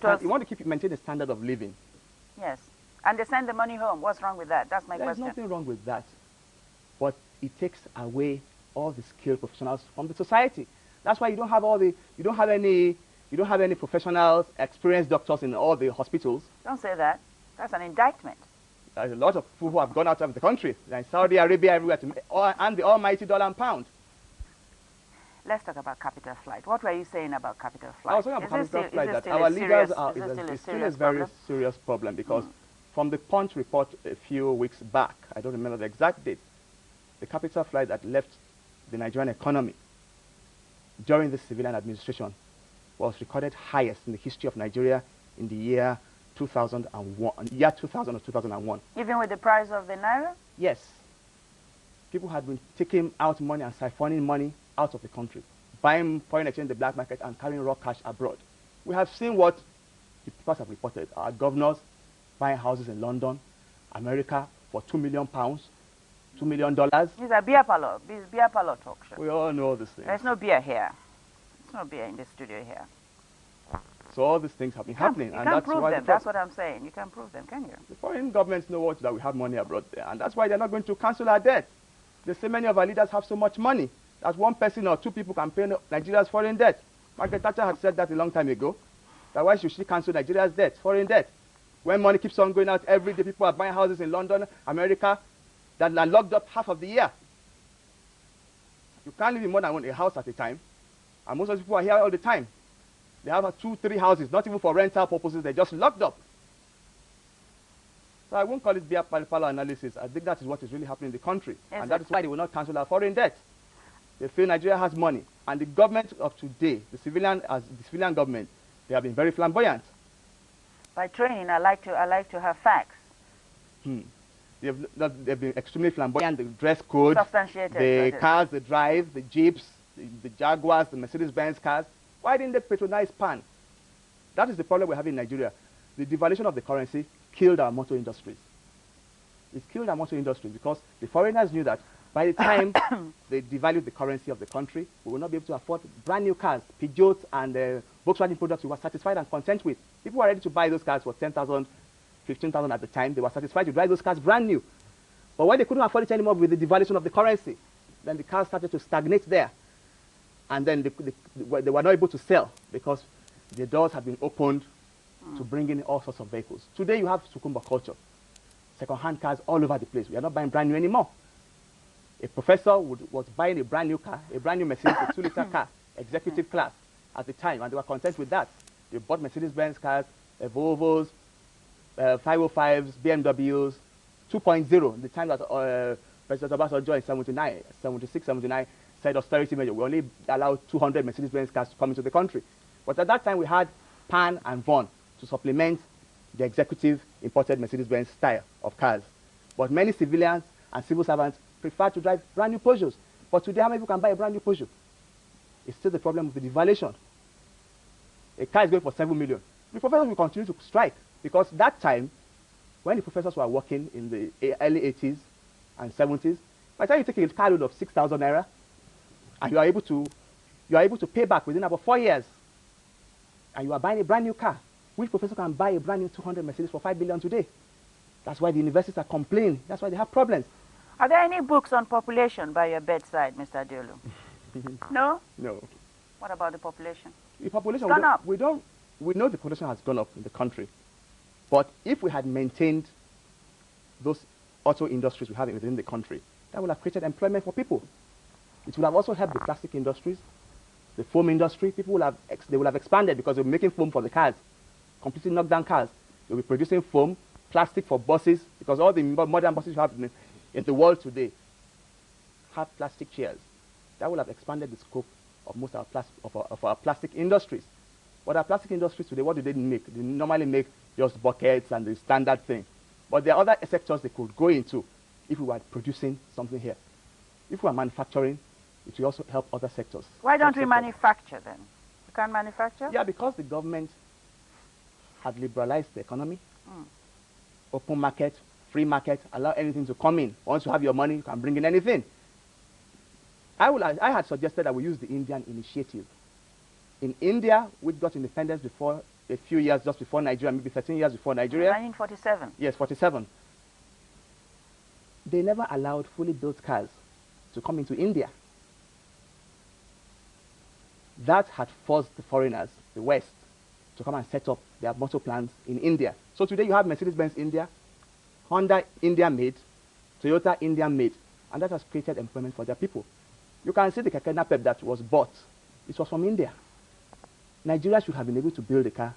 you want to maintain a standard of living. Yes. And they send the money home. What's wrong with that? That's my question. There's nothing wrong with that. But it takes away all the skilled professionals from the society. That's why you don't have any professionals, experienced doctors in all the hospitals. Don't say that. That's an indictment. There's a lot of people who have gone out of the country, like Saudi Arabia, everywhere, and the almighty dollar and pound. Let's talk about capital flight. What were you saying about capital flight? I was talking about capital flight, that our leaders are, it's still a very serious problem, because from the Punch report a few weeks back, I don't remember the exact date, the capital flight that left the Nigerian economy during the civilian administration was recorded highest in the history of Nigeria in the year 2001, year 2000 or 2001. Even with the price of the naira? Yes. People had been taking out money and siphoning money out of the country, buying foreign exchange in the black market and carrying raw cash abroad. We have seen what the papers have reported. Our governors buying houses in London, America for £2 million, $2 million. These are beer parlor talk show. We all know these things. There's no beer here. There's no beer in the studio here. So all these things have been happening. You can't prove them. That's what I'm saying. You can't prove them, can you? The foreign governments know that we have money abroad there, and that's why they're not going to cancel our debt. They say many of our leaders have so much money that one person or two people can pay Nigeria's foreign debt. Margaret Thatcher had said that a long time ago, that why should she cancel Nigeria's debt, foreign debt? When money keeps on going out every day, people are buying houses in London, America, that are locked up half of the year. You can't live in more than a house at a time, and most of the people are here all the time. They have 2, 3 houses, not even for rental purposes, they're just locked up. So I won't call it beer parlor analysis. I think that is what is really happening in the country. And that is why they will not cancel our foreign debt. They feel Nigeria has money. And the government of today, the civilian government, they have been very flamboyant. By training, I like to have facts. They've been extremely flamboyant. The dress code, substantiated, the cars they drive, the Jeeps, the Jaguars, the Mercedes-Benz cars. Why didn't they patronize PAN? That is the problem we have in Nigeria. The devaluation of the currency killed our motor industries. It killed our motor industries because the foreigners knew that by the time they devalued the currency of the country, we will not be able to afford brand new cars, Peugeot and Volkswagen products we were satisfied and content with. People were ready to buy those cars for 10,000, 15,000 at the time. They were satisfied to drive those cars brand new. But when they couldn't afford it anymore with the devaluation of the currency, then the cars started to stagnate there. And then they were not able to sell because the doors had been opened to bring in all sorts of vehicles. Today you have Sukumba culture. Second-hand cars all over the place. We are not buying brand new anymore. A professor was buying a brand new car, a brand new Mercedes, a 2-liter car, executive class at the time, and they were content with that. They bought Mercedes-Benz cars, Volvos, 505s, BMWs, 2.0, the time that President Obasanjo in 76, 79, said austerity measure. We only allowed 200 Mercedes-Benz cars to come into the country. But at that time, we had PAN and VON to supplement the executive imported Mercedes-Benz style of cars. But many civilians and civil servants prefer to drive brand new Peugeots. But today, how many people can buy a brand new Peugeot? It's still the problem with the devaluation. A car is going for 7 million. The professors will continue to strike because that time, when the professors were working in the early 80s and 70s, by the time you take a car load of 6,000 naira, and you are able to pay back within about 4 years, and you are buying a brand new car, which professor can buy a brand new 200 Mercedes for 5 billion today? That's why the universities are complaining. That's why they have problems. Are there any books on population by your bedside, Mr. Adiolu? No? No. What about the population? The population it's gone up. We know the population has gone up in the country. But if we had maintained those auto industries we have within the country, that would have created employment for people. It would have also helped the plastic industries, the foam industry. People will have expanded because they're making foam for the cars, completely knocked down cars. They'll be producing foam, plastic for buses, because all the modern buses you have in the world today have plastic chairs. That will have expanded the scope of most of our plastic industries. But our plastic industries today, what do they make? They normally make just buckets and the standard thing. But there are other sectors they could go into if we were producing something here. If we are manufacturing, it will also help other sectors. Why don't we manufacture then? You can't manufacture? Yeah, because the government had liberalized the economy. Open market, free market, allow anything to come in. Once you have your money, you can bring in anything. I had suggested that we use the Indian initiative. In India, which got independence before a few years just before Nigeria, maybe 13 years before Nigeria. 1947. Yes, 47. They never allowed fully built cars to come into India. That had forced the foreigners, the West, to come and set up their motor plants in India. So today you have Mercedes-Benz India, Honda India made, Toyota India made, and that has created employment for their people. You can see the Keke Napep that was bought. It was from India. Nigeria should have been able to build a car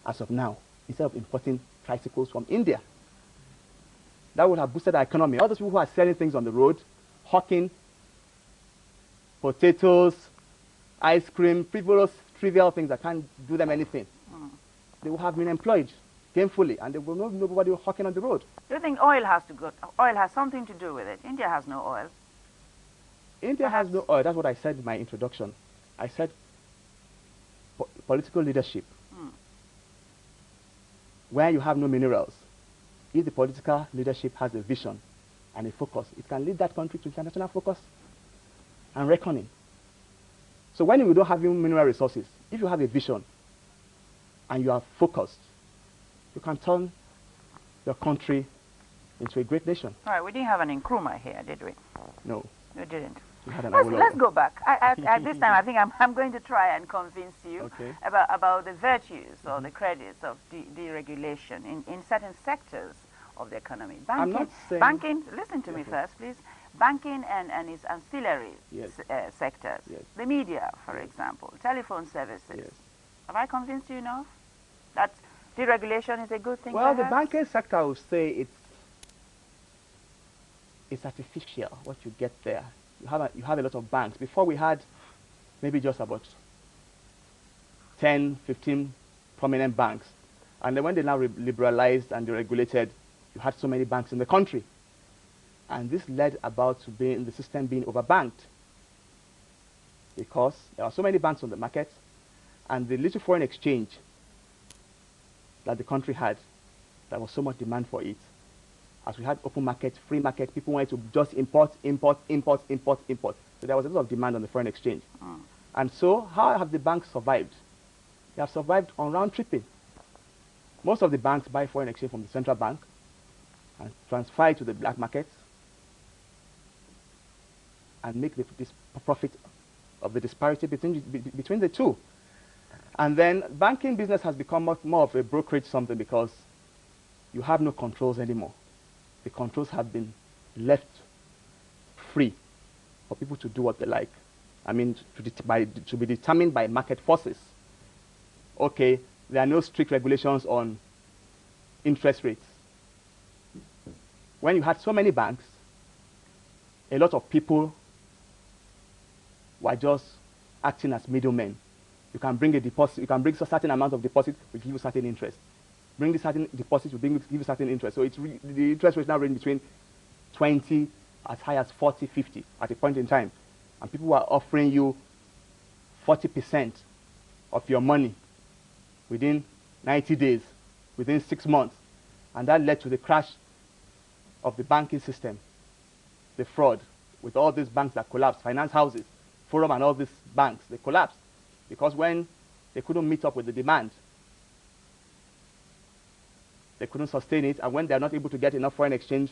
as of now, instead of importing tricycles from India. That would have boosted our economy. All those people who are selling things on the road, hawking potatoes, ice cream, frivolous, trivial things that can't do them anything. They will have been employed gainfully, and there will not be nobody hawking on the road. Do you think oil has something to do with it? India has no oil. India has no oil. That's what I said in my introduction. I said political leadership. Where you have no minerals, if the political leadership has a vision and a focus, it can lead that country to international focus and reckoning. So when you don't have mineral resources, if you have a vision and you are focused, you can turn your country into a great nation. All right, we didn't have an Nkrumah here, did we? No. We didn't. We had an Let's go back. At this time, I think I'm going to try and convince you about the virtues or the credits of deregulation in certain sectors of the economy. Banking, I'm not saying... Banking, listen to me first, please. Banking and its ancillary sectors. Yes. The media, for example, telephone services. Yes. Have I convinced you enough that deregulation is a good thing? Well, perhaps? the banking sector, I would say it's artificial, what you get there. You have a lot of banks. Before we had maybe just about 10, 15 prominent banks. And then when they now liberalized and deregulated, you had so many banks in the country. And this led about to the system being overbanked, because there are so many banks on the market, and the little foreign exchange that the country had, there was so much demand for it. As we had open market, free market, people wanted to just import. So there was a lot of demand on the foreign exchange. And so how have the banks survived? They have survived on round tripping. Most of the banks buy foreign exchange from the central bank and transfer it to the black market and make this profit of the disparity between the two. And then banking business has become much more of a brokerage something, because you have no controls anymore. The controls have been left free for people to do what they like. I mean, to be determined by market forces. Okay, there are no strict regulations on interest rates. When you had so many banks, a lot of people were just acting as middlemen. You can bring a deposit, you can bring a certain amount of deposit, we give you certain interest. Bring this certain deposit, we give you certain interest. So the interest rate now range between 20 as high as 40, 50 at a point in time. And people were offering you 40% of your money within 90 days, within 6 months. And that led to the crash of the banking system, the fraud, with all these banks that collapsed, finance houses, Forum and all these banks, they collapsed. Because when they couldn't meet up with the demand, they couldn't sustain it, and when they're not able to get enough foreign exchange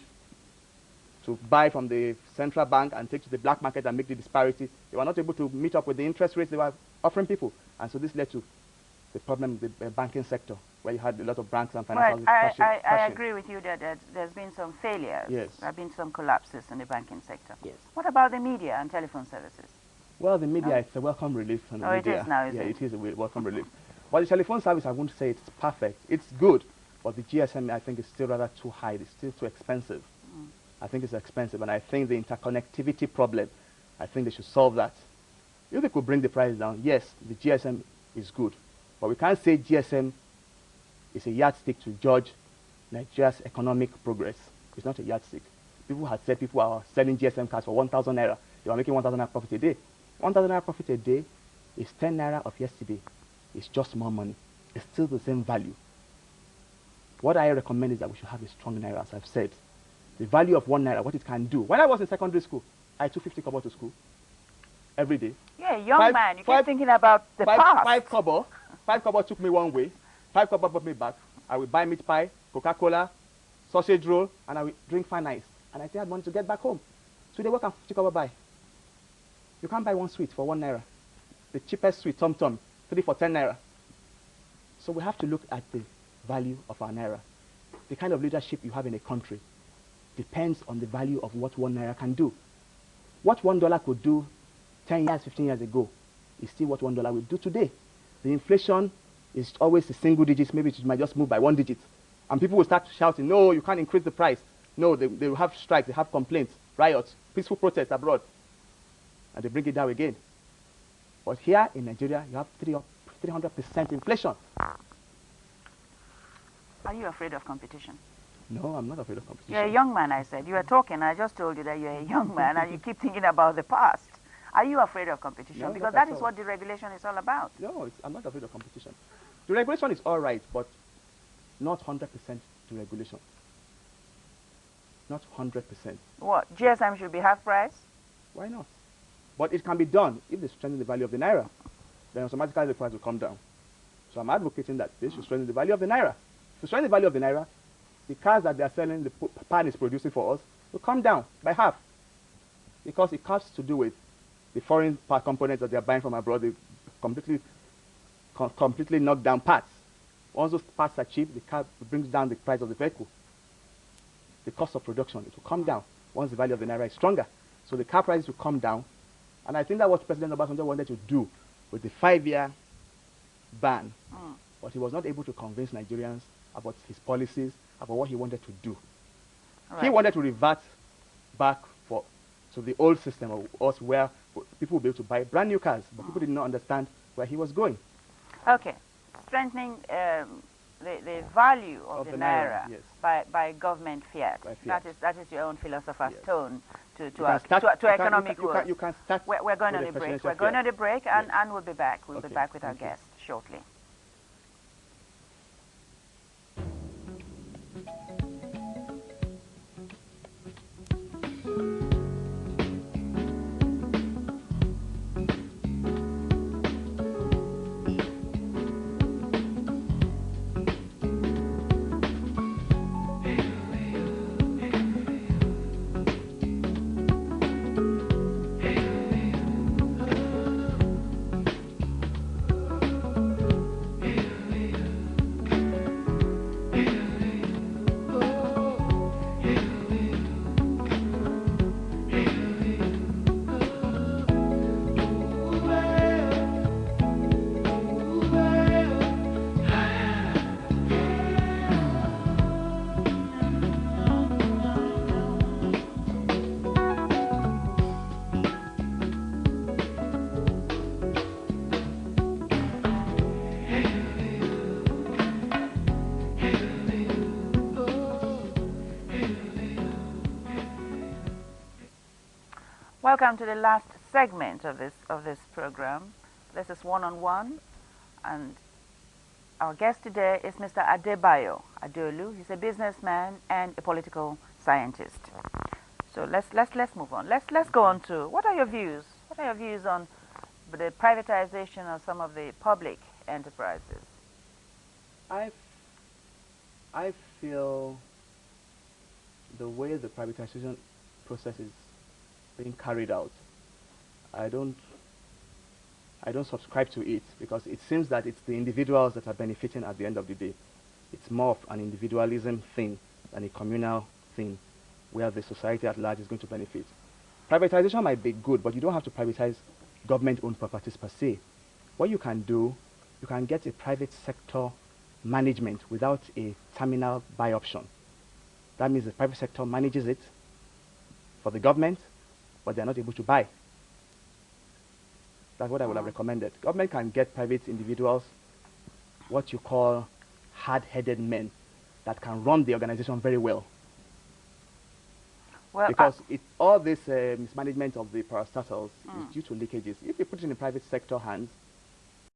to buy from the central bank and take to the black market and make the disparity, they were not able to meet up with the interest rates they were offering people. And so this led to the problem with the banking sector, where you had a lot of banks and financial crashing. I agree with you that there's been some failures. Yes. There have been some collapses in the banking sector. Yes. What about the media and telephone services? Well, the media, it's a welcome relief. On the media. It is now, isn't it? Yeah, it is a welcome relief. But the telephone service, I wouldn't say it's perfect. It's good, but the GSM, I think, is still rather too high. It's still too expensive. I think it's expensive, and I think the interconnectivity problem, I think they should solve that. If they could bring the price down, yes, the GSM is good. But we can't say GSM is a yardstick to judge Nigeria's economic progress. It's not a yardstick. People had said people are selling GSM cards for 1,000 naira. They are making 1,000 naira profit a day. 1,000 naira profit a day is 10 naira of yesterday. It's just more money. It's still the same value. What I recommend is that we should have a strong naira, as I've said. The value of 1 naira, what it can do. When I was in secondary school, I took 50 kobo to school every day. Yeah, young man, you keep thinking about the past. 5 kobo 5 kobo took me one way, 5 kobo brought me back. I will buy meat pie, Coca-Cola, sausage roll, and I will drink fine ice. And I still had money to get back home. Today, what can 50 kobo buy? You can't buy one sweet for 1 naira. The cheapest sweet, Tom Tom, 3 for 10 naira. So we have to look at the value of our naira. The kind of leadership you have in a country depends on the value of what 1 naira can do. What $1 could do 10 years, 15 years ago is still what $1 will do today. The inflation is always the single digits. Maybe it might just move by 1 digit. And people will start shouting, no, you can't increase the price. No, they will have strikes, they have complaints, riots, peaceful protests abroad. And they bring it down again. But here in Nigeria, you have 300% inflation. Are you afraid of competition? No, I'm not afraid of competition. You're a young man, I said. You were talking, I just told you that you're a young man and you keep thinking about the past. Are you afraid of competition? No, because that is what deregulation is all about. No, I'm not afraid of competition. Deregulation is all right, but not 100% deregulation. Not 100%. What? GSM should be half price? Why not? But it can be done if they strengthen the value of the naira. Then automatically the price will come down. So I'm advocating that they should strengthen the value of the naira. To strengthen the value of the naira, the cars that they are selling, the pan is producing for us, will come down by half. Because it has to do with the foreign part components that they are buying from abroad. They completely knock down parts. Once those parts are cheap, the car brings down the price of the vehicle. The cost of production, it will come down once the value of the naira is stronger. So the car prices will come down. And I think that's what President Obasanjo wanted to do with the 5-year ban. But he was not able to convince Nigerians about his policies, about what he wanted to do. Right. He wanted to revert back to the old system of us where people would be able to buy brand new cars, but people did not understand where he was going. Okay. Strengthening the value of the naira yes. by government fiat. By fiat. That is your own philosopher's yes. tone to economic growth. You can start. We're going on a break. We're going on a break, and we'll be back. We'll be back with our guest shortly. Welcome to the last segment of this program. This is one-on-one, and our guest today is Mr. Adebayo Adeolu. He's a businessman and a political scientist. So let's move on. Let's go on to what are your views? What are your views on the privatization of some of the public enterprises? I feel the way the privatization process is being carried out, I don't subscribe to it, because it seems that it's the individuals that are benefiting at the end of the day. It's more of an individualism thing than a communal thing where the society at large is going to benefit. Privatization might be good, but you don't have to privatize government-owned properties per se. What you can do, you can get a private sector management without a terminal buy option. That means the private sector manages it for the government, but they're not able to buy. That's what I would have recommended. Government can get private individuals, what you call hard-headed men, that can run the organization very well. Because all this mismanagement of the parastatals is due to leakages. If you put it in the private sector hands,